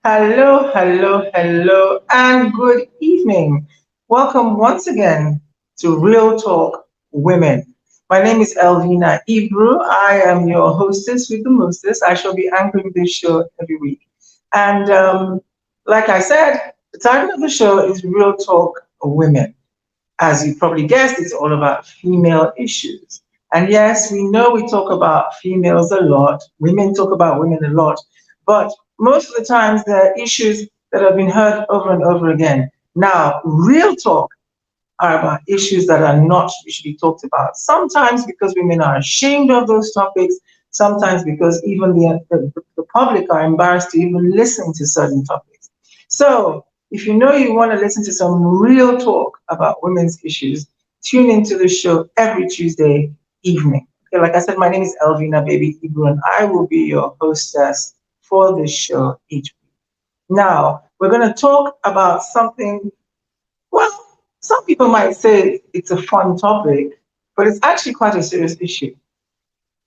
Hello, hello, hello, and good evening. Welcome once again to Real Talk Women. My name is Elvina Ibru. I am your hostess with the mostest. I shall be anchoring this show every week. And like I said, the title of the show is Real Talk Women. As you probably guessed, it's all about female issues. And yes, we know we talk about females a lot, women talk about women a lot, but most of the times there are issues that have been heard over and over again. Now, real talk are about issues that are not usually talked about. Sometimes because women are ashamed of those topics, sometimes because even the public are embarrassed to even listen to certain topics. So, if you know you want to listen to some real talk about women's issues, tune into the show every Tuesday evening. Okay, like I said, my name is Elvina Baby Ibu, and I will be your hostess for this show each week. Now, we're going to talk about something, well, some people might say it's a fun topic, but it's actually quite a serious issue.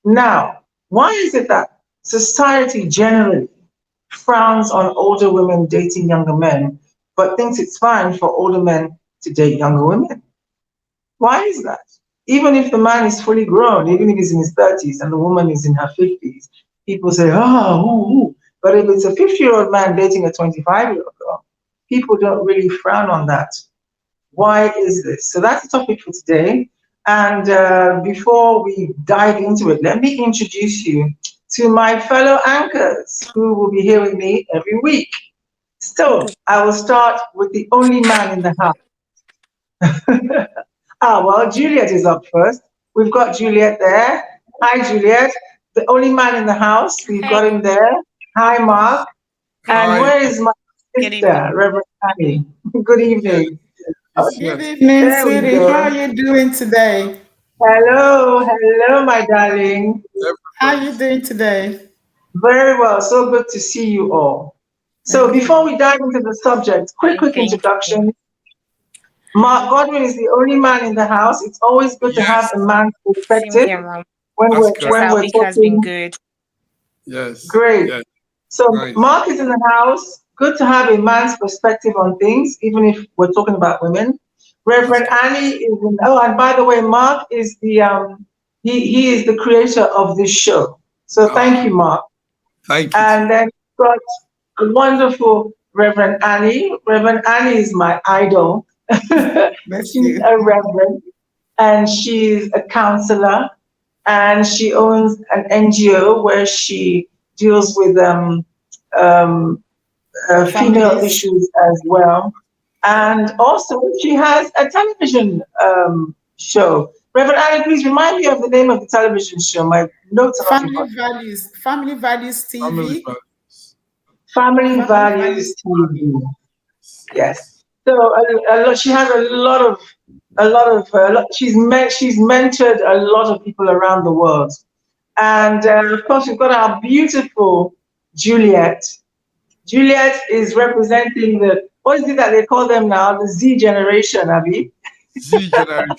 Now, why is it that society generally frowns on older women dating younger men, but thinks it's fine for older men to date younger women? Why is that? Even if the man is fully grown, even if he's in his 30s and the woman is in her 50s, people say, oh, ooh, ooh. But if it's a 50-year-old man dating a 25-year-old girl, people don't really frown on that. Why is this? So that's the topic for today. And before we dive into it, let me introduce you to my fellow anchors who will be here with me every week. So I will start with the only man in the house. Well, Juliet is up first. We've got Juliet there. Hi, Juliet. The only man in the house. We've got him Hey, there. Hi, Mark. And Hi. where is my good sister, evening. Reverend Annie? Good Yes, evening. it's Okay, here. Good evening, there we sweetie. How go. are you doing today? Hello, hello, my darling. How are you Everybody's doing today? Very well. So good to see you all. So Thank before you. we dive into the subject, Fine, quick thank you. introduction. Mark Godwin is the only man in the house. It's always good to have yes. a man's Same perspective here, Mom. when That's we're correct. This when our we're week has been talking. good. Yes. Great. Yes. So Nice. Mark is in the house. Good to have a man's perspective on things, even if we're talking about women. That's Reverend correct. Annie is in. Oh, and by the way, Mark is the he is the creator of this show. So thank Ah, you, Mark. thank you And too. then we've got the wonderful Reverend Annie. Reverend Annie is my idol. Bless She's you. a reverend and she's a counselor and she owns an NGO where she deals with um, female Families. issues as well. And also, she has a television show. Reverend Annie, please remind me of the name of the television show. My notes are not in front. Family Values. Family Values Family TV. values. Family Family Values Values TV. TV. Yes. Yes. So she has she's mentored a lot of people around the world, and of course we've got our beautiful Juliet. Juliet is representing the, what is it that they call them now? The Z generation, Abby. Z generation.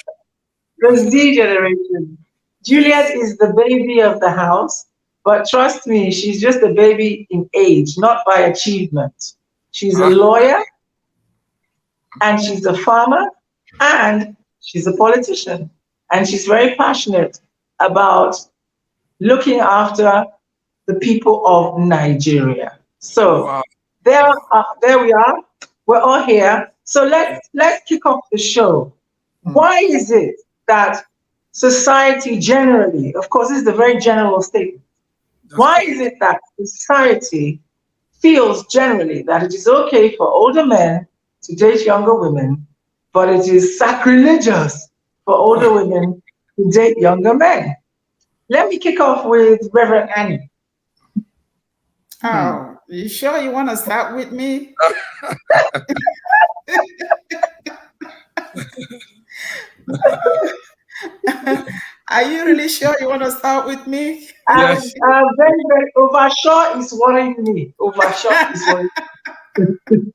The That's correct. Z generation. Juliet Yes. is the baby of the house, but trust me, she's just a baby in age, not by achievement. She's a Ah, lawyer, and she's a farmer, and she's a politician. And she's very passionate about looking after the people of Nigeria. So wow. there we are. We're all here. So let's kick off the show. Hmm. Why is it that society generally, of course, this is a very general statement. That's Why is correct. it that society feels generally that it is okay for older men to date younger women, but it is sacrilegious for older women to date younger men? Let me kick off with Reverend Annie. Oh, you sure you want to start with me? Are you really sure you want to start with me? Yes. Very, very overshot is worrying me. Overshot is worrying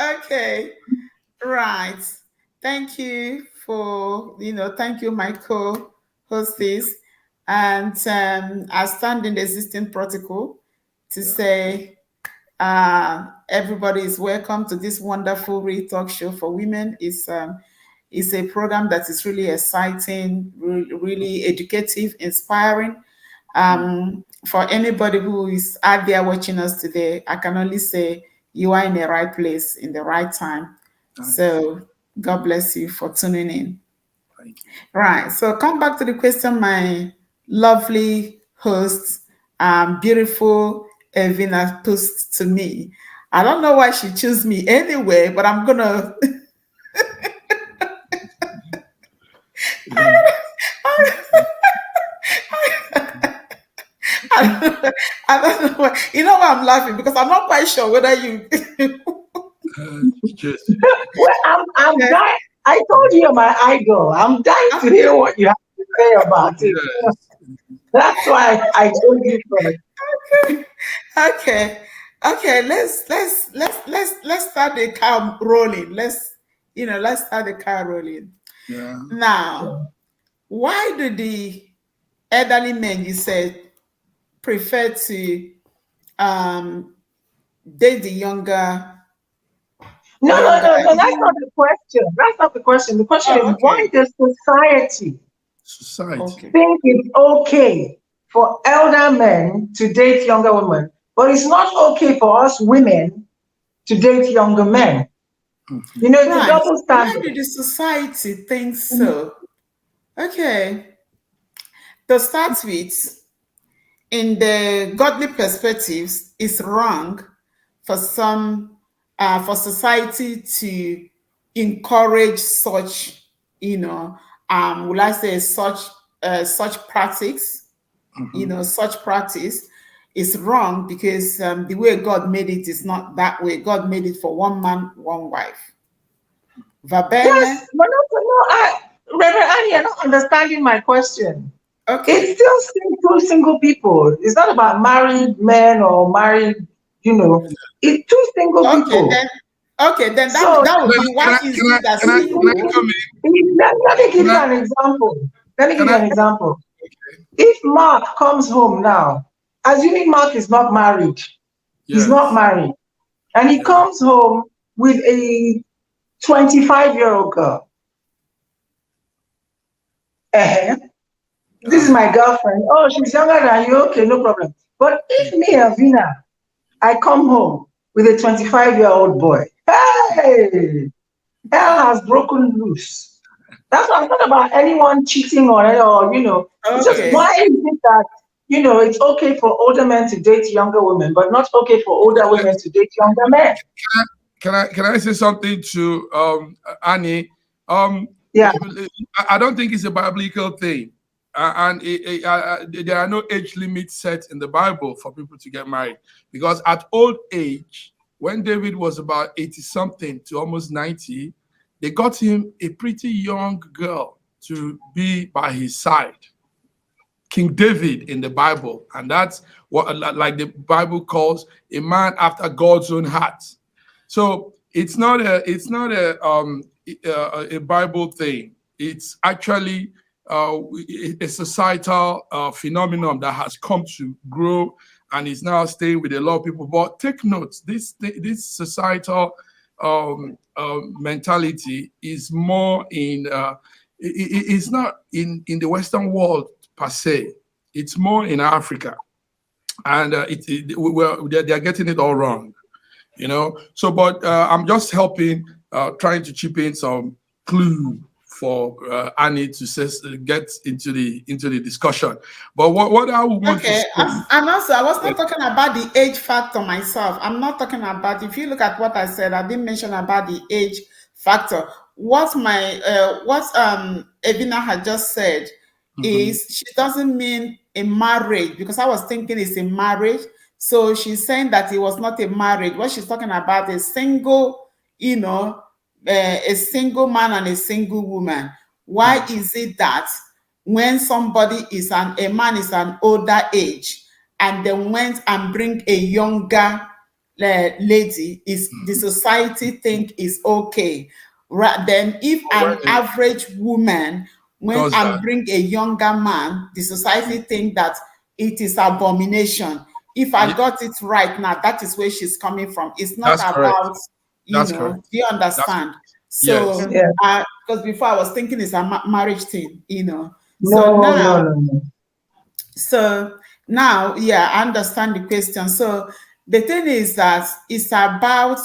Okay. Right. Thank you thank you, my co-hostess. And I stand in the existing protocol to say Everybody is welcome to this wonderful Real Talk Show for Women. It's a program that is really exciting, really educative, inspiring. For anybody who is out there watching us today, I can only say you are in the right place in the right time. So God bless you for tuning in. Thank you. Right. So come back to the question, my lovely host, beautiful Evina posed to me. I don't know why she chose me anyway, but I'm gonna I don't know why. You know why I'm laughing? Because I'm not quite sure whether you Just Well, I'm okay. dying. I told you you're my idol. I'm dying to hear what you have to say about it. yes. That's why I told you first. Okay. Okay, let's start the car rolling. Let's start the car rolling. Yeah. Now, why do the elderly men you said prefer to um date the No, no, younger no, no. is That's not it- the question. That's not the question. The question is oh why okay. does society Society. Okay. think it's okay for elder men to date younger women, but it's not okay for us women to date younger men? You know, it's a Right. double Why standard. do the society think so? Okay. To start with, in the godly perspectives, it's wrong for for society to encourage such, will I say such practice, such practice is wrong because the way God made it is not that way. God made it for one man, one wife. Va bene? Yes, but Reverend Annie, you're not understanding my question. It's Okay. still two single people. It's not about married men or married, you know, it's two single Okay, people. then okay, then that So that would Let be me, can why I is can I it that can I can I single? come let me give in? you an example. Let me give Can you I an example. If Mark comes home now, assuming Mark is not married, he's not yes. married, and he Yeah. comes home with a 25-year-old girl. Uh-huh. This is my girlfriend. Oh, she's younger than you. Okay, no problem. But if me, Avina, I come home with a 25-year-old boy, hey, hell has broken loose. That's what I'm talking about anyone cheating on it or, it's just Yes. why Okay. is it that, it's okay for older men to date younger women, but not okay for older women to date younger men? Can I say something to Annie? Um, Yeah. I don't think it's a biblical thing, and there are no age limits set in the Bible for people to get married. Because at old age, when David was about 80 something to almost 90, they got him a pretty young girl to be by his side. King David in the Bible, and that's what like the Bible calls a man after God's own heart. So it's not a Bible thing. It's actually a societal phenomenon that has come to grow and is now staying with a lot of people. But take note, this societal mentality is more it's not in the Western world per se. It's more in Africa, and they're getting it all wrong, So, but I'm just helping, trying to chip in some clue for Annie to get into the discussion. But what I would want to Okay. say, And also, I was yes, not talking about the age factor myself. I'm not talking about, if you look at what I said, I didn't mention about the age factor. What Evina had just said mhm, is she doesn't mean a marriage because I was thinking it's a marriage. So she's saying that it was not a marriage. What she's talking about is single, a single man and a single woman. Why mhm, is it that when somebody is a man is an older age and then went and bring a younger lady, is the mhm. society think is okay? Right, then if When an it average woman went does and that, bring a younger man, the society think that it is abomination. if I got it right now, that is where she's coming from. It's not That's correct. about, That's correct. do you understand? Yes. So, Yeah. because before I was thinking it's a marriage thing, So No, no, now, no, no. yeah, I understand the question. So the thing is that it's about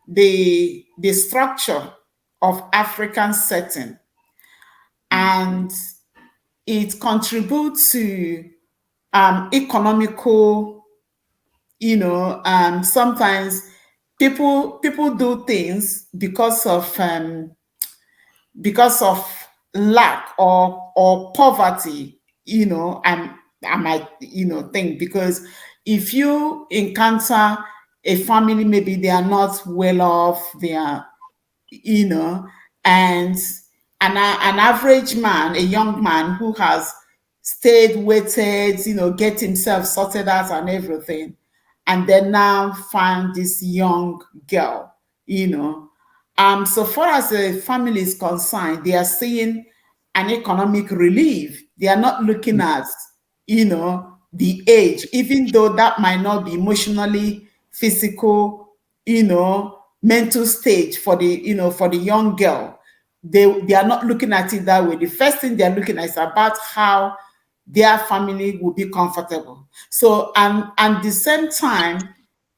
the structure of African setting, and it contributes to economical, sometimes people do things because of lack or poverty, and I might, think, because if you encounter a family, maybe they are not well off, they are, you know, and an average man, a young man who has stayed, waited, get himself sorted out and everything, and then now find this young girl, so far as the family is concerned, they are seeing an economic relief. They are not looking at, the age, even though that might not be emotionally, physical, mental stage for the, for the young girl. They are not looking at it that way. The first thing they are looking at is about how their family will be comfortable. So, and the same time,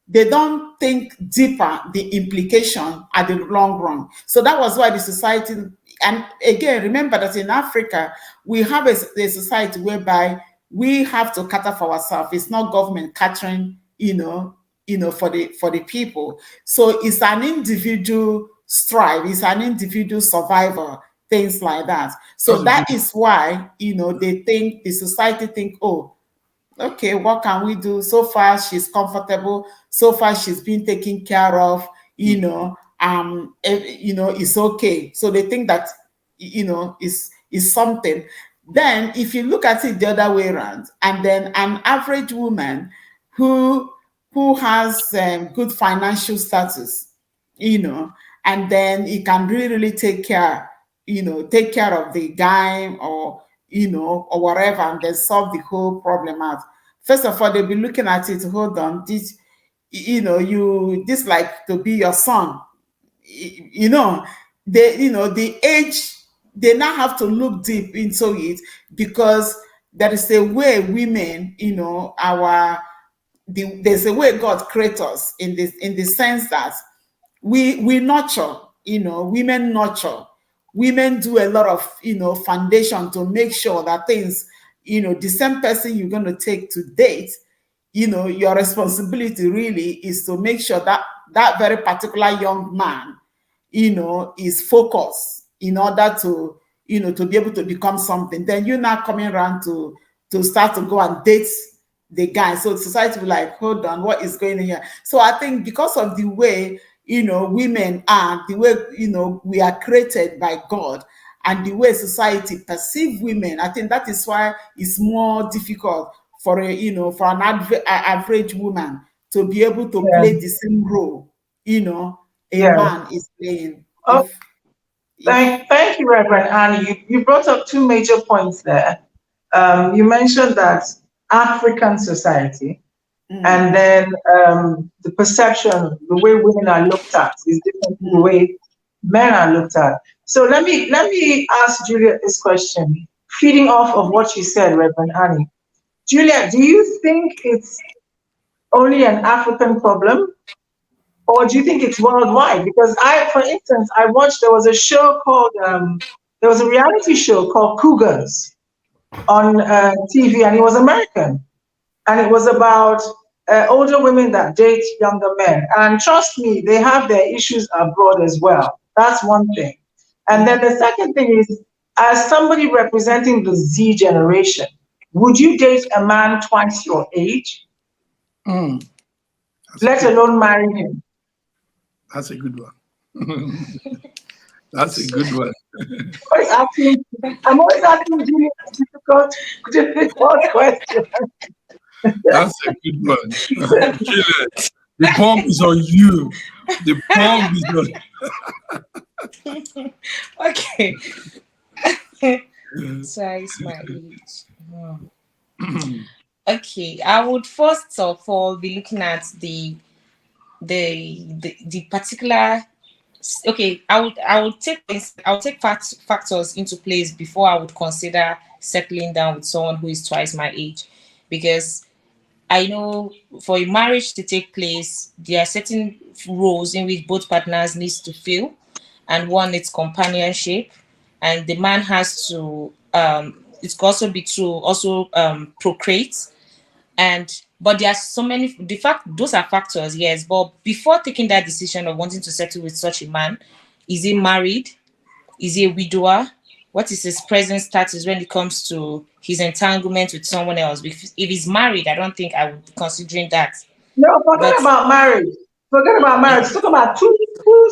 they don't think deeper the implication at the long run. So that was why the society, and again, remember that in Africa, we have a society whereby we have to cater for ourselves. It's not government catering, for the people. So it's an individual strive, it's an individual survivor, things like that. So that is why, they think, the society think, oh, okay, what can we do? So far, she's comfortable. So far, she's been taken care of. It's okay. So they think that, is something. Then, if you look at it the other way around, and then an average woman who has good financial status, and then he can really, really take care of the guy, or whatever, and then solve the whole problem out. First of all, they'll be looking at it, hold on, this like to be your son, the age, they now have to look deep into it, because there is a way women, there's a way God creates us in the sense that we nurture, women do a lot of, foundation to make sure that things, the same person you're going to take to date, your responsibility really is to make sure that that very particular young man, is focused in order to, to be able to become something. Then you're not coming around to start to go and date the guy. So society will like, hold on, what is going on here? So I think because of the way, women are, the way, we are created by God, and the way society perceive women, I think that is why it's more difficult for for an average woman to be able to Yeah. play the same role, a Yeah. man is playing. Oh, If thank you, Reverend Annie. You brought up two major points there. You mentioned that African society, and then the perception, the way women are looked at, is different from the way men are looked at. So let me ask Juliet this question, feeding off of what you said, Reverend Annie. Juliet, do you think it's only an African problem, or do you think it's worldwide? Because for instance, I watched, there was a show called, there was a reality show called Cougars on TV, and it was American, and it was about older women that date younger men. And trust me, they have their issues abroad as well. That's one thing. And then the second thing is, as somebody representing the Z generation, would you date a man twice your age, let alone marry him? That's a good one. That's a good one. I'm always asking Julia difficult questions. That's a good one. Juliet, the bomb is on you. The bomb is on. Okay. Twice my age. Okay, I would first of all be looking at the particular. Okay, I would take factors into place before I would consider settling down with someone who is twice my age, because I know for a marriage to take place, there are certain roles in which both partners needs to fill, and one is companionship, and the man has to it could also be to also procreate, and but there are so many the fact those are factors, yes, but before taking that decision of wanting to settle with such a man, is he married, is he a widower, what is his present status when it comes to his entanglement with someone else? If he's married, I don't think I would be considering that. No, forget But about marriage. Forget about marriage. okay, Talk about two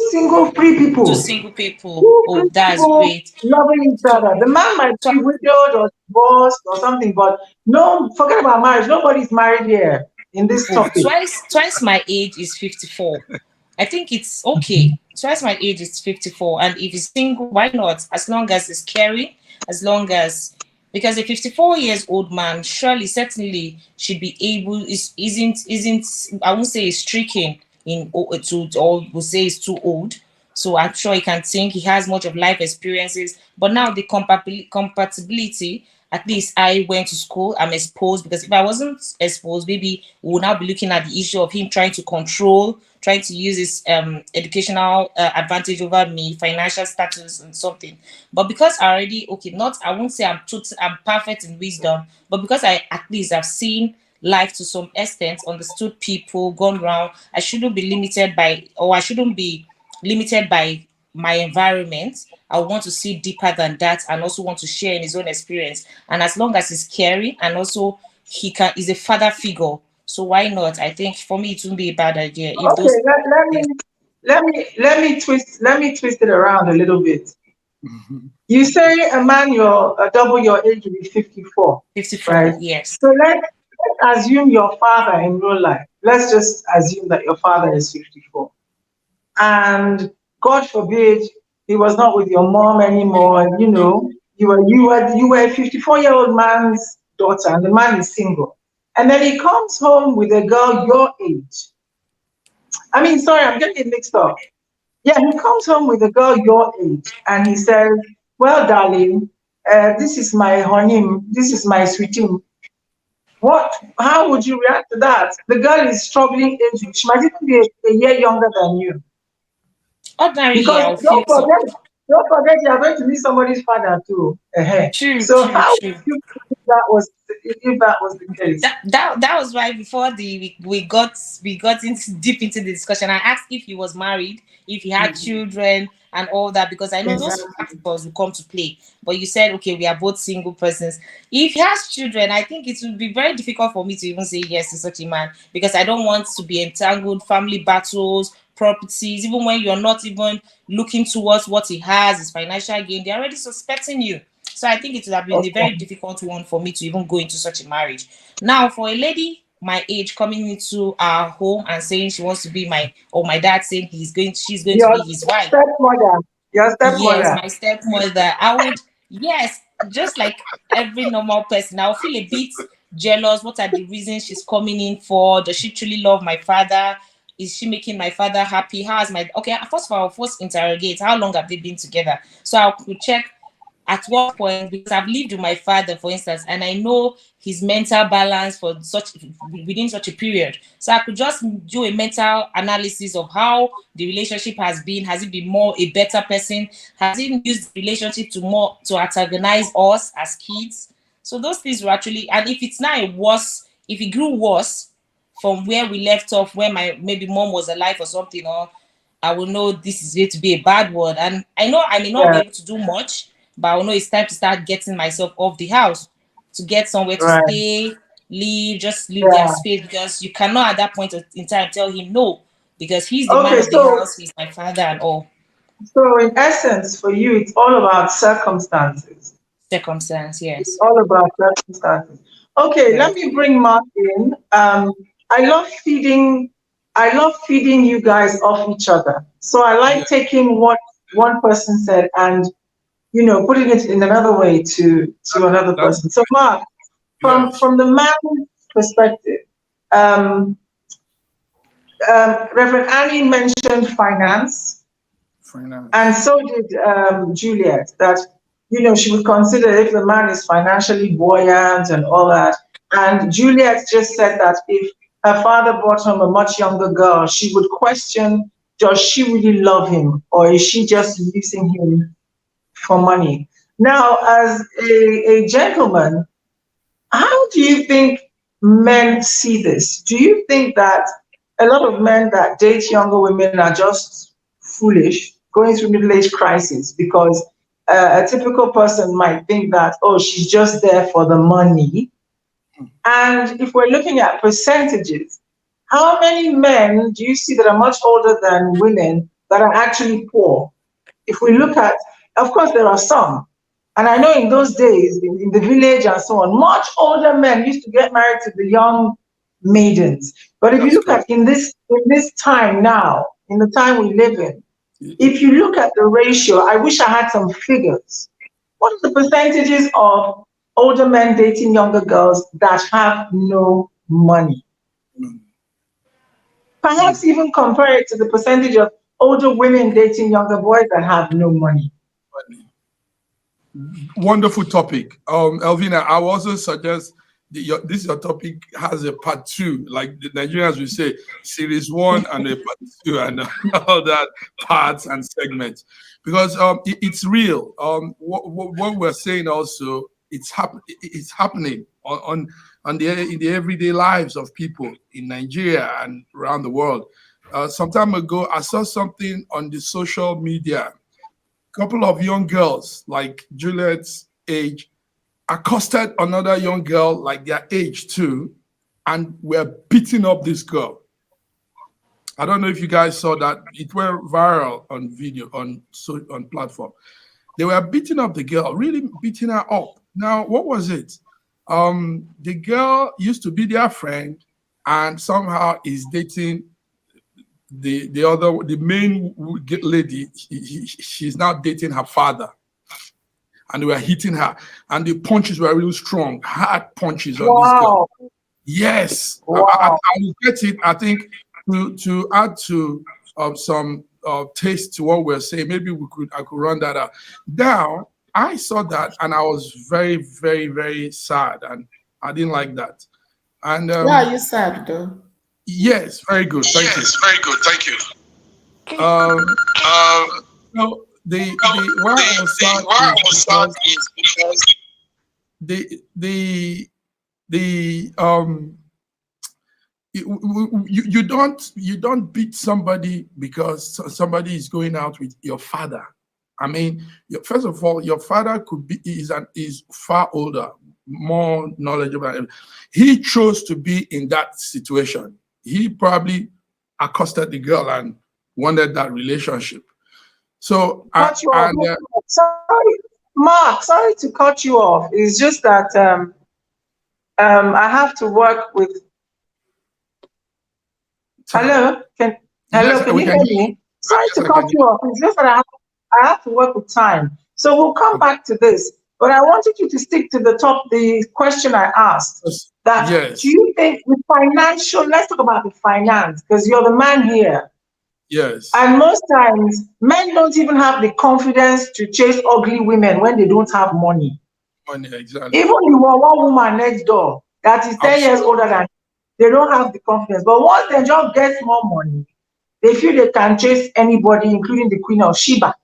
single free two people. single people, Two oh, free that's people great. loving each So, other. The man might so be widowed or divorced or something, but no, forget about marriage. Nobody's married here in this oh, topic. twice my age is 54. I think it's okay. Twice my age is 54. And if he's single, why not? As long as he's caring, as long as because a 54 years old man surely certainly should be able isn't I won't say he's stricken to or will say he's too old. So I'm sure he can think, he has much of life experiences. But now the compatibility, at least I went to school, I'm exposed, because if I wasn't exposed, maybe we would now be looking at the issue of him trying to control, trying to use his educational advantage over me, financial status and something. But because I already, okay, not, I won't say I'm perfect in wisdom, but because I at least have seen life to some extent, understood people, gone around, I shouldn't be limited by, or I shouldn't be limited by my environment. I want to see deeper than that, and also want to share in his own experience. And as long as he's caring, and also is a father figure. So why not? I think for me it wouldn't be a bad idea if Okay, those. Yes. let me twist it around a little bit. You say a man your double your age will be 54, 54, right? yes. So let's assume your father in real life. Let's just assume that your father is 54. And God forbid he was not with your mom anymore. You know, you were a 54-year-old man's daughter, and the man is single. And then he comes home with a girl your age. I mean, sorry, I'm getting it mixed up. Yeah, he comes home with a girl your age, and he says, "Well, darling, this is my honey, this is my sweetie. What? How would you react to that? The girl is struggling age. She might even be a year younger than you. Ordinarily, Because I'll feel so. don't forget, you are going to meet somebody's father too. True, So true, how would true. you feel if that was the case? That was why before we got into deep into the discussion, I asked if he was married, if he had Mhm. children and all that, because I know those Exactly. factors will come to play. But you said, okay, we are both single persons. If he has children, I think it would be very difficult for me to even say yes to such a man, because I don't want to be entangled, family battles, properties, even when you're not even looking towards what he has, his financial gain, they're already suspecting you. So I think it would have been a very Okay. difficult one for me to even go into such a marriage. Now, for a lady my age coming into our home and saying she wants to be my dad saying she's going to Your be his wife. stepmother. Your Yes, stepmother. my stepmother. Yes, just like every normal person, I'll feel a bit jealous. What are the reasons she's coming in for? Does she truly love my father? Is she making my father happy? How is my okay? First of all, I'll first interrogate how long have they been together? So I could check at what point, because I've lived with my father, for instance, and I know his mental balance for such within such a period. So I could just do a mental analysis of how the relationship has been. Has it been more a better person? Has he used the relationship to antagonize us as kids? So those things were actually, and if it's now a worse, if it grew worse from where we left off, where my maybe mom was alive or something, or I will know this is going to be a bad word. And I know I may not be Yeah. able to do much, but I will know it's time to start getting myself off the house to get somewhere to Right. stay, just leave their Yeah. space, because you cannot at that point in time tell him no, because he's the man Okay. of the So house, he's my father and all in essence, for you, it's all about circumstances. circumstance. It's Yes. all about circumstances. Okay, let Right. me bring Mark in. I love feeding. I love feeding you guys off each other. So I Yeah, like taking what one person said and putting it in another way to that, another that's person. So Mark, yes. from the man. perspective, um, Reverend Annie mentioned finance, and Finance. so did Juliet, that, she would consider if the man is financially buoyant and all that. And Juliet just said that if her father brought home a much younger girl, she would question, does she really love him, or is she just using him for money? Now, as a gentleman, how do you think men see this? Do you think that a lot of men that date younger women are just foolish, going through middle age crisis? Because a typical person might think that, oh, she's just there for the money. And if we're looking at percentages, how many men do you see that are much older than women that are actually poor? If we look at, of course, there are some. And I know in those days, in the village and so on, much older men used to get married to the young maidens. But if you That's look true. at in this time now, in the time we live in, if you look at the ratio, I wish I had some figures. What are the percentages of older men dating younger girls that have no money? Mm. Perhaps even compare it to the percentage of older women dating younger boys that have no money. Wonderful topic. Elvina, I will also suggest your topic has a part two, like the Nigerians will say, series one and a part two, and all that parts and segments, because it's real. What we're saying also, it's happening on in the everyday lives of people in Nigeria and around the world. Some time ago, I saw something on the social media. Couple of young girls like Juliet's age accosted another young girl like their age too, and were beating up this girl. I don't know if you guys saw that. It went viral on video on platform. They were beating up the girl, really beating her up. Now, what was it? The girl used to be their friend, and somehow is dating the main lady. She's now dating her father, and they were hitting her, and the punches were really strong, hard punches on this girl. Wow. Yes, Wow. I will get it. I think to add to some taste to what we're saying, maybe I could run that out. Now I saw that, and I was very, very, very sad, and I didn't like that. And Why are you sad though? yes, very good. Thank you. Yes, very good. Thank you. Um, Uh, no, no, why I was sad why I is was sad because is because the you don't beat somebody because somebody is going out with your father. I mean, first of all, your father is far older, more knowledgeable. He chose to be in that situation. He probably accosted the girl and wanted that relationship. So Cut you off. and Sorry, Mark, sorry to cut you off. It's just that I have to work with. time. Hello, Yes, can we you can hear hear. me? Sorry Yes, to I cut can you hear. off. It's just that I have to work with time. So we'll come Okay. back to this. But I wanted you to stick to the question I asked. Yes. That do Yes. you think with financial, let's talk about the finance, because you're the man here. Yes. And most times, men don't even have the confidence to chase ugly women when they don't have money. Money, exactly. Even the one woman next door that is 10 years Absolutely. older than you, they don't have the confidence. But once they just get more money, they feel they can chase anybody, including the Queen of Sheba.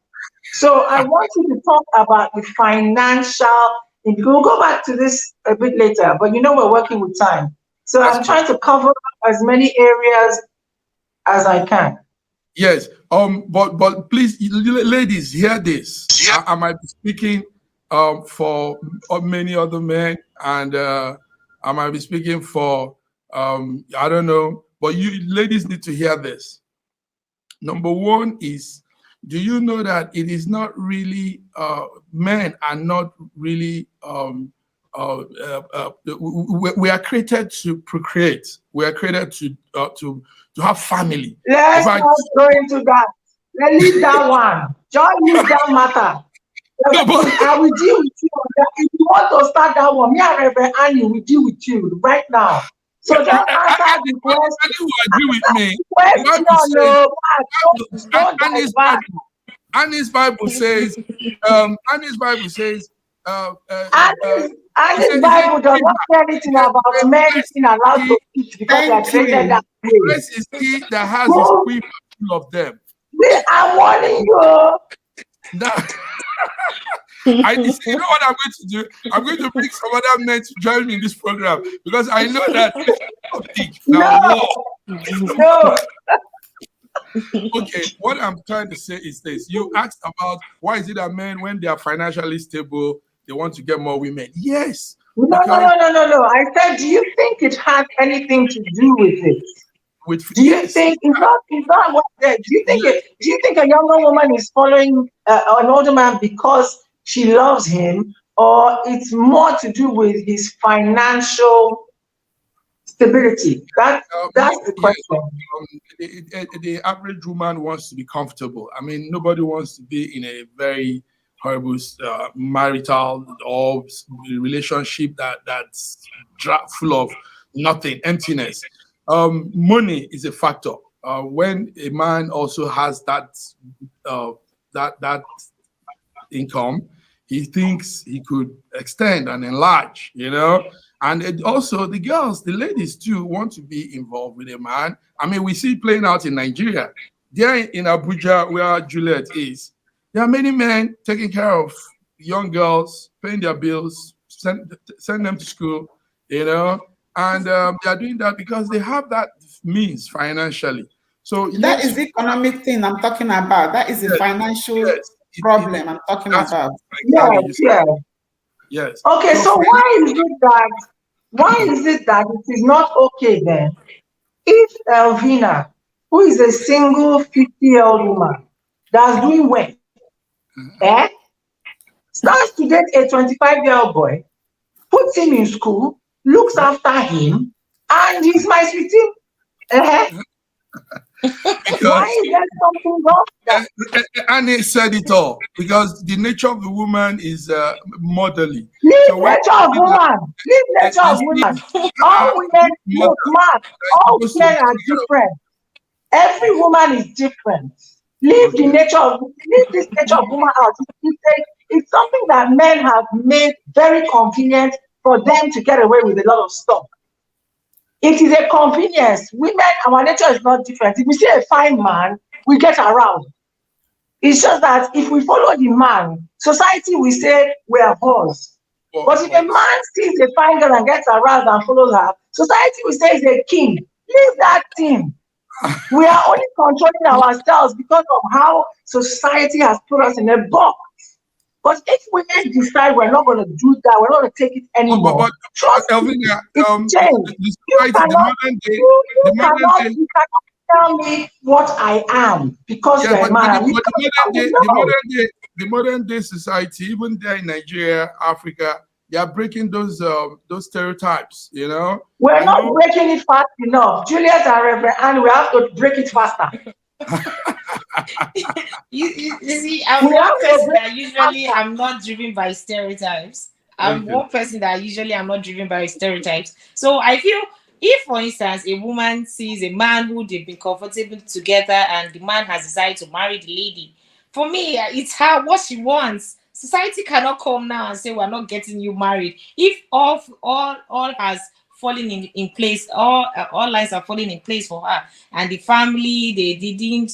So I want you to talk about the financial. We'll go back to this a bit later, but we're working with time. So That's I'm correct. trying to cover as many areas as I can. Yes. But please, ladies, hear this. yeah, I might be speaking for many other men, and I might be speaking for I don't know, but you ladies need to hear this. Number one is, do you know that it is not really men are not really we are created to procreate. We are created to have family. In Let's fact, not go into that. Let's leave that one. Just leave that matter. no, but I will deal with you on that. If you want to start that one, me and Reverend Annie will deal with you right now. So just answer the question. Anybody who agree with me, the Question, Bible says, don't Annie's divert. Bible, Annie's Bible says, Annie's Bible says, And it this says, Bible does not say anything about men being allowed to eat because they are Thank created you. that way. blessed is he that has his Go, quiver full of them. I'm warning you. Now, you know what I'm going to do? I'm going to bring some other men to join me in this program because I know that this topic No, now war. no. Okay, what I'm trying to say is this. You asked about why is it that men, when they are financially stable, they want to get more women. Yes, No. because I said, do you think it has anything to do with it? with Do you yes, think it's not what do you think yes. do you think a younger woman is following an older man because she loves him, or it's more to do with his financial stability? That's the Yes, question. the average woman wants to be comfortable. I mean, nobody wants to be in a very horrible marital or relationship that's full of nothing, emptiness. Money is a factor. When a man also has that income, he thinks he could extend and enlarge, And also the girls, the ladies too, want to be involved with a man. I mean, we see it playing out in Nigeria. There in Abuja, where Juliet is, there are many men taking care of young girls, paying their bills, send them to school, and they are doing that because they have that means financially. So That yes, is the economic thing I'm talking about. That is the yes, financial yes, problem I'm talking that's about. Yes, exactly. yes. Yes. Okay, So so why is it that it is not okay then if Elvina, who is a single 50-year-old woman that's doing well, eh, starts to date a 25-year-old boy, puts him in school, looks after him, and he's my sweetie? Eh? Why because is there something wrong with that? Annie said it all because the nature of the woman is motherly. Leave So when nature of woman. Leave nature you of see woman. All women, mother look, man, that's all supposed to be women are taking care of different. Every woman is different. Leave the okay. nature of leave this nature of woman out. It's something that men have made very convenient for them to get away with a lot of stuff. It is a convenience. Women, our nature is not different. If we see a fine man, we get around. It's just that if we follow the man, society will say we are whores. But if a But man sees a fine girl and gets aroused and follows her, society will say he's a king. Leave that thing. We are only controlling ourselves because of how society has put us in a box. But if women decide we're not going to do that, we're not going to take it anymore, trust me, Elvina, it's changed. the You society, cannot, the you modern cannot, day, you cannot tell me what I am because yeah, you're a man. And you but can't tell me no. the modern day society, even there in Nigeria, Africa, they are breaking those stereotypes. We're I not know. breaking it fast enough. Juliet and Reverend Anne, we have to break it faster. You see, I'm We one have to person break that it usually faster. I'm not driven by stereotypes. I'm Okay. one person that usually I'm not driven by stereotypes. So I feel if, for instance, a woman sees a man who they've been comfortable together and the man has decided to marry the lady, for me, it's her what she wants. Society cannot come now and say we're not getting you married. If all has fallen in place, all lines are falling in place for her, and the family they didn't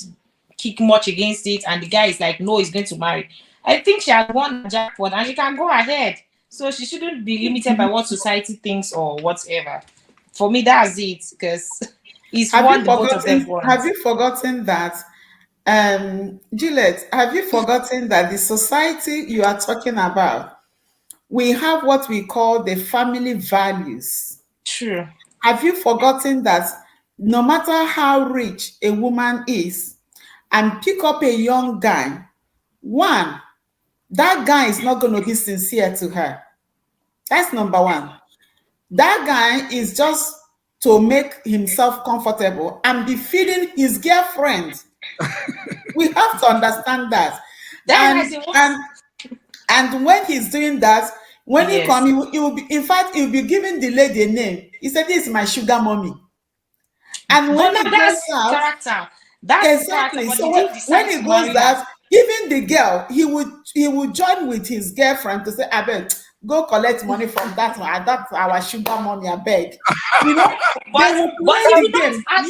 kick much against it, and the guy is like, no, he's going to marry. I think she has won a jackpot and she can go ahead. So she shouldn't be limited by what society thinks or whatever. For me, that's it, because it's Have you what the both of them forgotten? want. Have you forgotten that, Juliet? Have you forgotten that the society you are talking about, we have what we call the family values? True. Have you forgotten that no matter how rich a woman is, and pick up a young guy, one, that guy is not going to be sincere to her. That's number one. That guy is just to make himself comfortable and be feeding his girlfriend. We have to understand that. That's why I And say what. and and when he's doing that, When he Yes. come, he will be, in fact, he will be giving the lady a name. He said, "This is my sugar mommy." And But when now he goes that's his out, character. That's his character. exactly. But So did he when decide he to goes marry her? out, even the girl, he would join with his girlfriend to say, "I beg, go collect money from that one. That's our sugar mommy, I beg." You know, they But will but play if the you don't game. ask,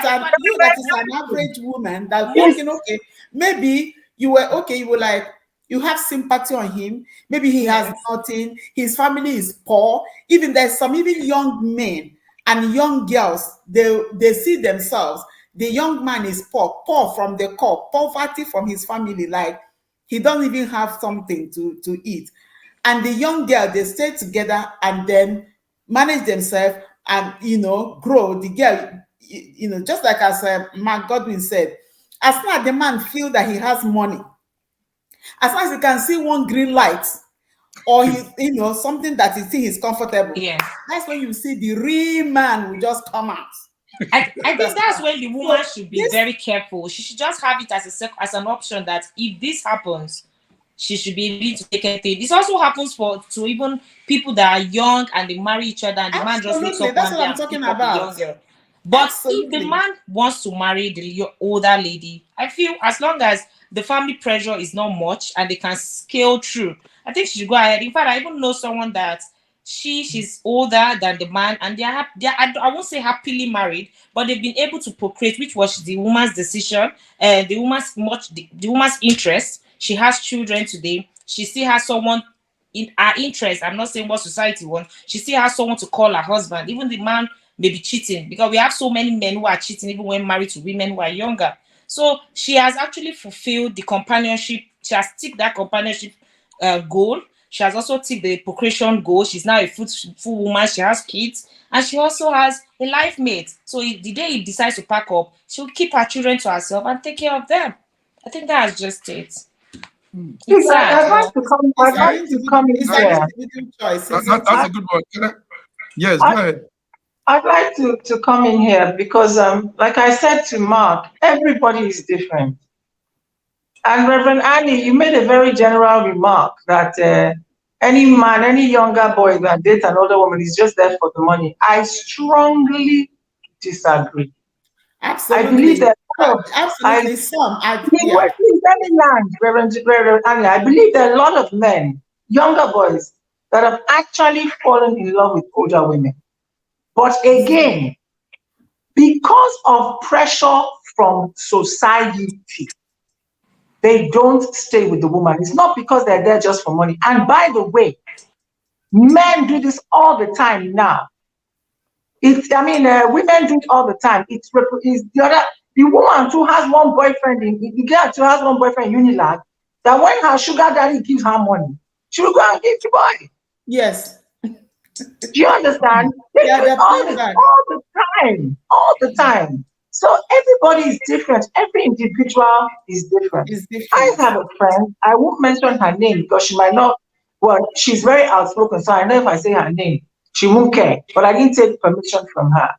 everybody You that is an average woman that's most thinking, okay, maybe you were okay, you were like, you have sympathy on him. Maybe he has yes. nothing. His family is poor. Even there's some even young men and young girls. They see themselves. The young man is poor, poor from the core, poverty from his family. Like he doesn't even have something to eat. And the young girl, they stay together and then manage themselves and grow. The girl, just like as Mark Godwin said, as long as the man feel that he has money, as long as he can see one green light or something that he see he's comfortable, Yes. that's when you see the real man will just come out. I think that's Understand? when the woman So should be this very careful. She should just have it as as an option that if this happens, she should be able to take anything. This also happens for to even people that are young and they marry each other and the man just wakes absolutely, up that's one what day I'm and talking pick up a about. young girl. But if the Absolutely. man wants to marry the older lady, I feel as long as the family pressure is not much and they can scale through, I think she should go ahead. In fact, I even know someone that she's older than the man and I won't say happily married, but they've been able to procreate, which was the woman's decision and the woman's interest. She has children today. She still has someone in her interest. I'm not saying what society wants. She still has someone to call her husband. Even the man may be cheating because we have so many men who are cheating even when married to women who are younger. So she has actually fulfilled the companionship. She has ticked that companionship goal. She has also ticked the procreation goal. She's now a fruitful woman. She has kids and she also has a life mate. So the day he decides to pack up, she'll keep her children to herself and take care of them. I think that's just it. Please, It's sad, I'd like but to come. It's I'd an like to come individual, in it's That, an here. individual choice, that's isn't a it? good one. Yes, I, go ahead. I'd like to come in here because, like I said to Mark, everybody is different. And Reverend Annie, you made a very general remark that any man, any younger boy that dates an older woman is just there for the money. I strongly disagree. I believe Absolutely. that, oh, I Absolutely. Yeah. please let me land, Reverend Annie. I believe there are a lot of men, younger boys, that have actually fallen in love with older women. But again, because of pressure from society, they don't stay with the woman. It's not because they're there just for money. And by the way, men do this all the time now. Women do it all the time. It's the woman too has one boyfriend the girl too has one boyfriend in Unilag. That when her sugar daddy gives her money, she will go and give the boy. Yes. Do you understand? They Yeah, do it they're playing that. all the time. So everybody is different. Every individual is different. It's I different. have a friend. I won't mention her name because she might not. Well, she's very outspoken, so I know if I say her name, she won't care. But I didn't take permission from her.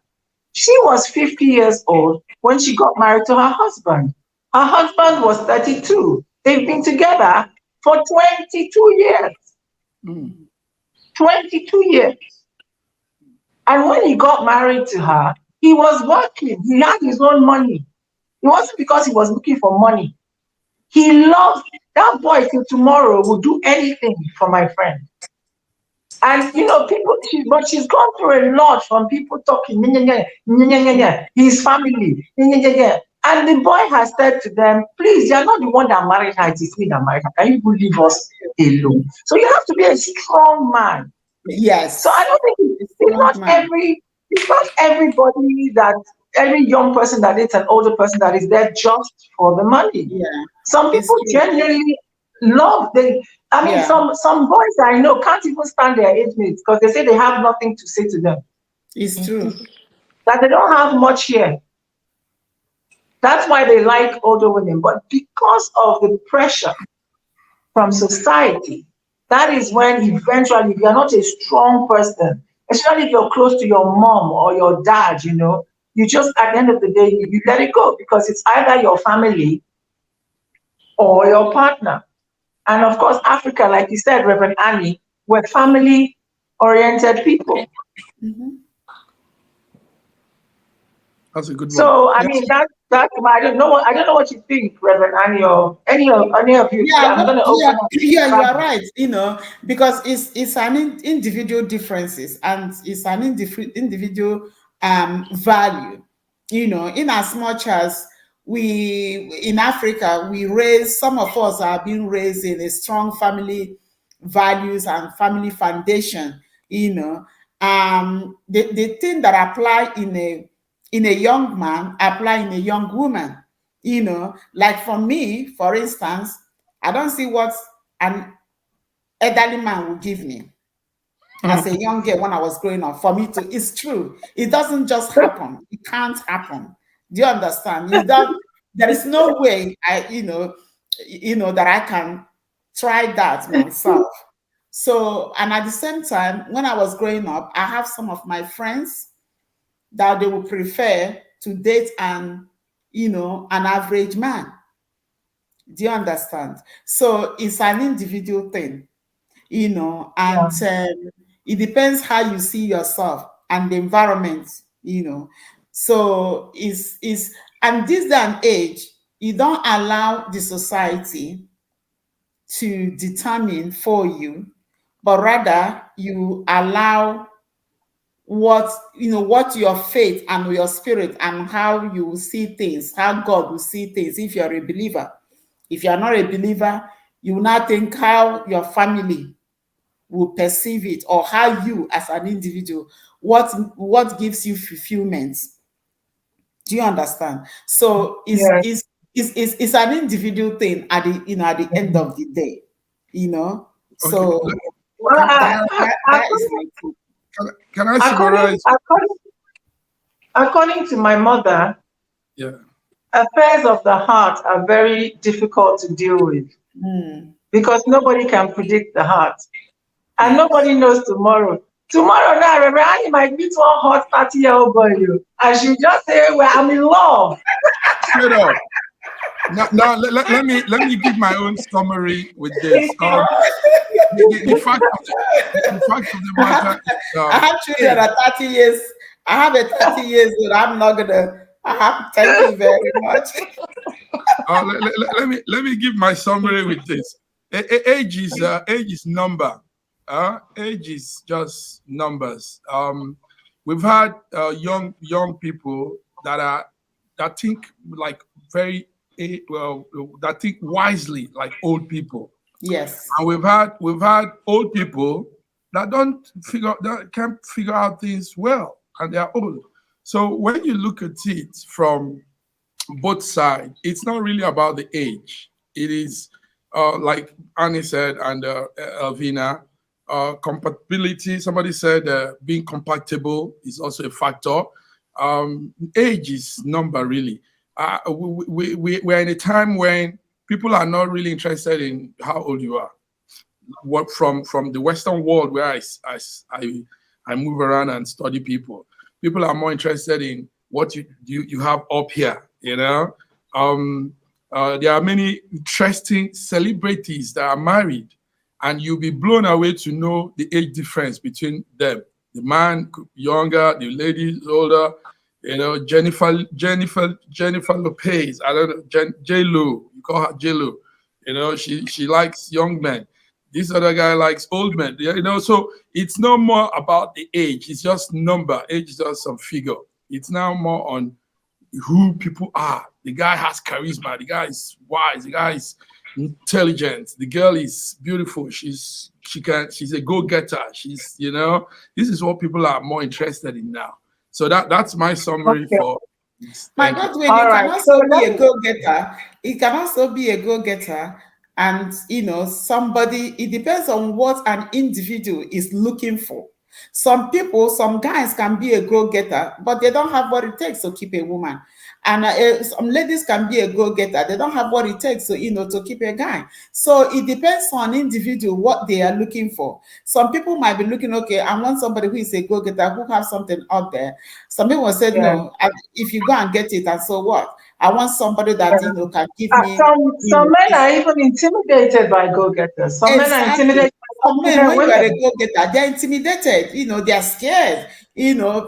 She was 50 years old when she got married to her husband. Her husband was 32. They've been together for 22 years. 22 years. And when he got married to her, he was working. He had his own money. It wasn't because he was looking for money. He loves that boy till tomorrow will do anything for my friend. And but she's gone through a lot from people talking, "Nye, nye, nye, nye, nye, nye, his family, nye, nye, nye, nye." And the boy has said to them, please, you're not the one that married her, it is me that married her. Can you leave us alone? So you have to be a strong man. So I Yes. don't think A strong man. it's not everybody that every young person that is an older person that is there just for the money. Yeah. Some It's people true. genuinely love the Yeah. some boys I know can't even stand their age mates because they say they have nothing to say to them. It's true. That they don't have much here. That's why they like older women. But because of the pressure from society, that is when eventually, if you're not a strong person, especially if you're close to your mom or your dad, you just at the end of the day, you let it go because it's either your family or your partner. And of course, Africa, like you said, Reverend Annie, were family-oriented people. Mhm. That's a good one. So I Yes. mean that I don't know what you think, Reverend Annie, or any of you. Yeah, Yeah, I'm gonna yeah, open up. yeah, you are right. Because it's an individual differences, and it's an individual value. In as much as we in Africa, we raise some of us are being raised in a strong family values and family foundation. The thing that apply in a young man apply in a young woman. Like for me, for instance, I don't see what an elderly man will give me as a young girl when I was growing up. For me to, it's true. It doesn't just happen. It can't happen. Do you understand? You don't. There is no way that I can try that myself. So, and at the same time, when I was growing up, I have some of my friends that they would prefer to date an average man. Do you understand? So it's an individual thing, and Yeah. it depends how you see yourself and the environment, So is and this day and age, you don't allow the society to determine for you, but rather you allow what your faith and your spirit and how you see things, how God will see things if you're a believer. If you are not a believer, you will not think how your family will perceive it, or how you as an individual, what gives you fulfillment. Do you understand? So Yes. it's an individual thing at the end of the day, Okay. so Well, that is my thing. Can I according, summarize? according according to my mother, Yeah. affairs of the heart are very difficult to deal with Mm, because nobody can predict the heart. And yes. nobody knows tomorrow. Tomorrow now, Reverend Annie might meet one hot 30-year-old boy, and she'll just say, well, I'm in love. Straight up. Now let me give my own summary with this. The fact of the I have, matter is I have children age. at 30 years. I have a 30 years old. I'm not gonna. Thank you very much. Let me give my summary with this. Age is number. Age is just numbers. We've had young people that think like very well, that think wisely like old people, Yes. and we've had old people that can't figure out things well, and they are old. So when you look at it from both sides, it's not really about the age. It is, like Annie said, and Alvina, compatibility. Somebody said being compatible is also a factor. Age is number, really. We're in a time when people are not really interested in how old you are. What from the Western world where I move around and study people. People are more interested in what you have up here. There are many interesting celebrities that are married, and you'll be blown away to know the age difference between them. The man could be younger, the lady is older. Jennifer Lopez. I don't know, J Lo. You call her J Lo. She likes young men. This other guy likes old men. So it's no more about the age. It's just number. Age is just some figure. It's now more on who people are. The guy has charisma. The guy is wise. The guy is intelligent. The girl is beautiful. She's a go-getter. This is what people are more interested in now. So that's my summary Okay. for this. My Thank you. God, when All you can right. also So be let a me, go-getter. It can also be a go-getter, and somebody. It depends on what an individual is looking for. Some guys can be a go-getter, but they don't have what it takes to keep a woman. And some ladies can be a go-getter. They don't have what it takes to keep a guy. So it depends on individual what they are looking for. Some people might be looking, okay, I want somebody who is a go-getter, who have something out there. Some people said, yeah. no, if you go and get it, and so what? I want somebody that Yeah. can give me, Some men this. are even intimidated by go-getters. Some men are intimidated Exactly. some men, confident when you are a women. go-getter, they're intimidated. They're scared.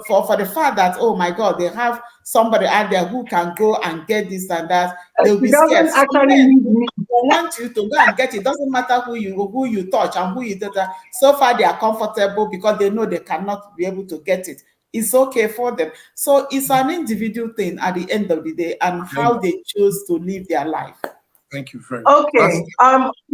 For the fact that, oh my God, they have somebody out there who can go and get this and that. They'll She be scared. doesn't Some actually men need who me. want you to go and get it. Doesn't matter who you touch and who you do that. So far, they are comfortable because they know they cannot be able to get it. It's okay for them. So it's an individual thing at the end of the day, and how they choose to live their life. Thank you very much. Okay.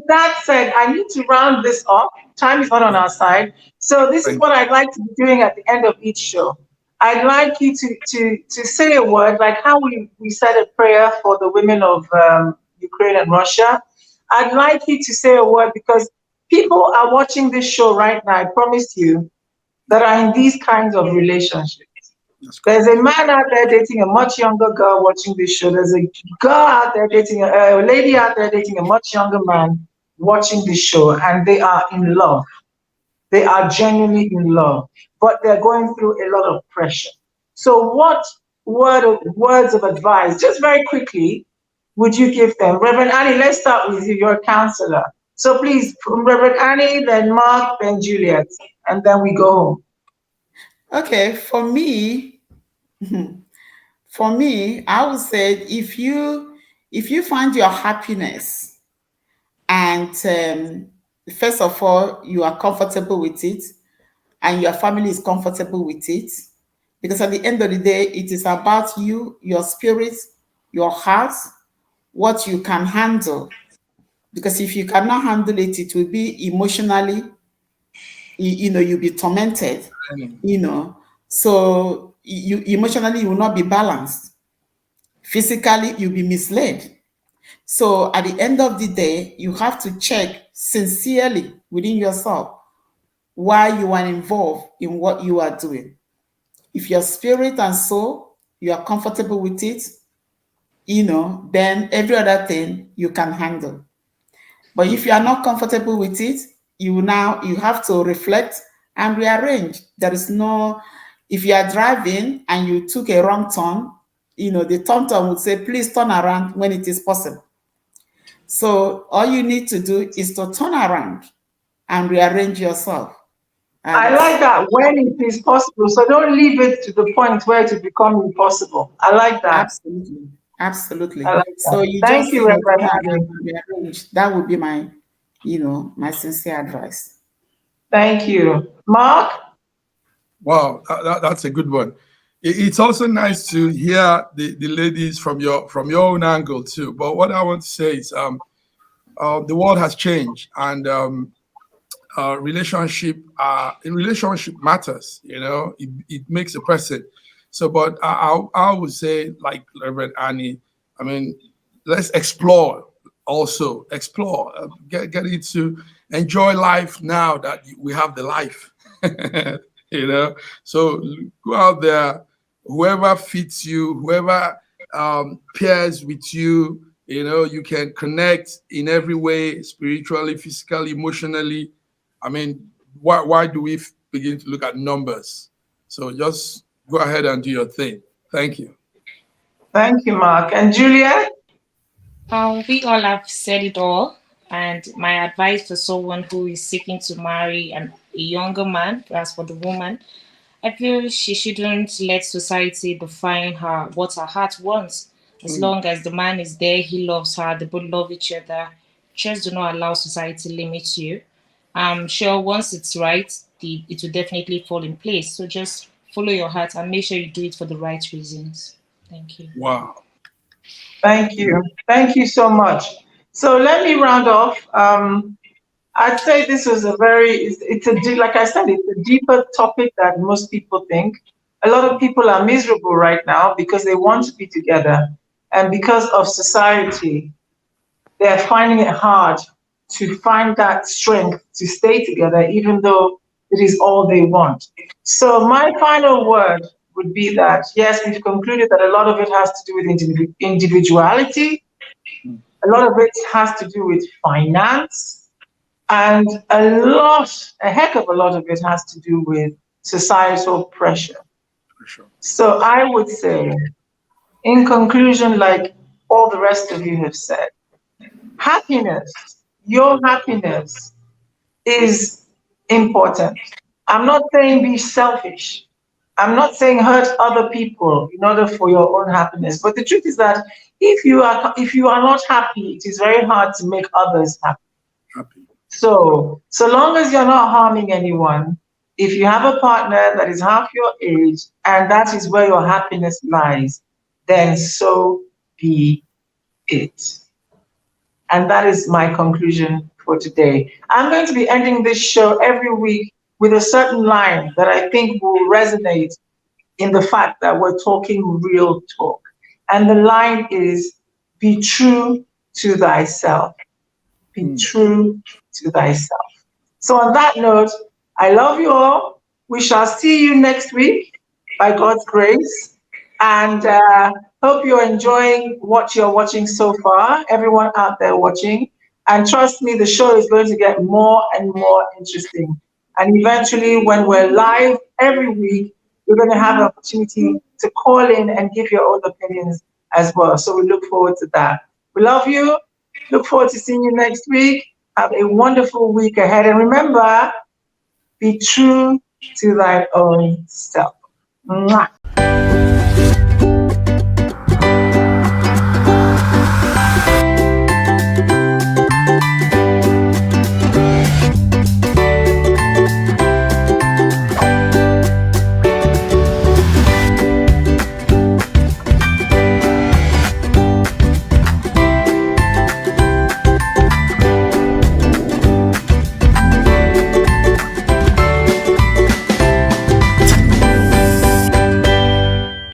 That said, I need to round this off. Time is not on our side. So this is Thank what I'd like to be doing at the end of each show. I'd like you to say a word, like how we said a prayer for the women of Ukraine and Russia. I'd like you to say a word because people are watching this show right now, I promise you, that are in these kinds of relationships. That's There's correct. a man out there dating a much younger girl watching this show. There's a girl out there dating a lady out there dating a much younger man watching this show, and they are in love. They are genuinely in love, but they're going through a lot of pressure. So, what words of advice, just very quickly, would you give them? Reverend Annie, let's start with you. You're a counselor. So, please, from Reverend Annie, then Mark, then Juliet, and then we go home. Okay, for me, I would say if you find your happiness and first of all you are comfortable with it and your family is comfortable with it, because at the end of the day it is about you, your spirit, your heart, what you can handle. Because if you cannot handle it, it will be emotionally, you'll be tormented, you know. So you emotionally you will not be balanced. Physically, you'll be misled. So at the end of the day, you have to check sincerely within yourself why you are involved in what you are doing. If your spirit and soul, you are comfortable with it, then every other thing you can handle. But if you are not comfortable with it, you have to reflect and rearrange. There is no, if you are driving and you took a wrong turn, the turn would say, please turn around when it is possible. So all you need to do is to turn around and rearrange yourself. I And like that when it is possible. So don't leave it to the point where it will become impossible. I like that. absolutely, I absolutely. like So that. you Thank just, you, turn Reverend around Annie. and rearrange. That would be my sincere advice. Thank you. Mark? Wow, that's a good one. It's also nice to hear the ladies from your own angle too. But what I want to say is, the world has changed, and relationship matters. It makes a person. So, but I would say, like Reverend Annie, I mean, let's explore. Also, explore. Get into enjoy life now that we have the life. So go out there, whoever fits you, whoever pairs with you. You can connect in every way, spiritually, physically, emotionally. I mean, why do we begin to look at numbers? So just go ahead and do your thing. Thank you. Thank you, Mark. And Juliet? We all have said it all, and my advice for someone who is seeking to marry a younger man, as for the woman, I feel she shouldn't let society define her what her heart wants. As Mm. long as the man is there, he loves her, they both love each other. Just do not allow society limit you. I'm sure once it's right, it will definitely fall in place. So just follow your heart and make sure you do it for the right reasons. Thank you. Wow. Thank you. Thank you so much. So let me round off. I'd say this was like I said, it's a deeper topic than most people think. A lot of people are miserable right now because they want to be together. And because of society, they're finding it hard to find that strength to stay together, even though it is all they want. So, my final word would be that yes, we've concluded that a lot of it has to do with individuality, a lot of it has to do with finance, and a heck of a lot of it has to do with societal pressure. For sure. So, I would say, in conclusion, like all the rest of you have said, happiness, your happiness is important. I'm not saying be selfish. I'm not saying hurt other people in order for your own happiness. But the truth is that if you are not happy, it is very hard to make others happy. Happy. So long as you're not harming anyone, if you have a partner that is half your age and that is where your happiness lies, then so be it. And that is my conclusion for today. I'm going to be ending this show every week with a certain line that I think will resonate in the fact that we're talking real talk. And the line is, be true to thyself. Be true to thyself. So, on that note, I love you all. We shall see you next week by God's grace. And hope you're enjoying what you're watching so far, everyone out there watching. And trust me, the show is going to get more and more interesting. And eventually, when we're live every week, you're going to have an opportunity to call in and give your own opinions as well. So we look forward to that. We love you. Look forward to seeing you next week. Have a wonderful week ahead. And remember, be true to thy own self. Mwah.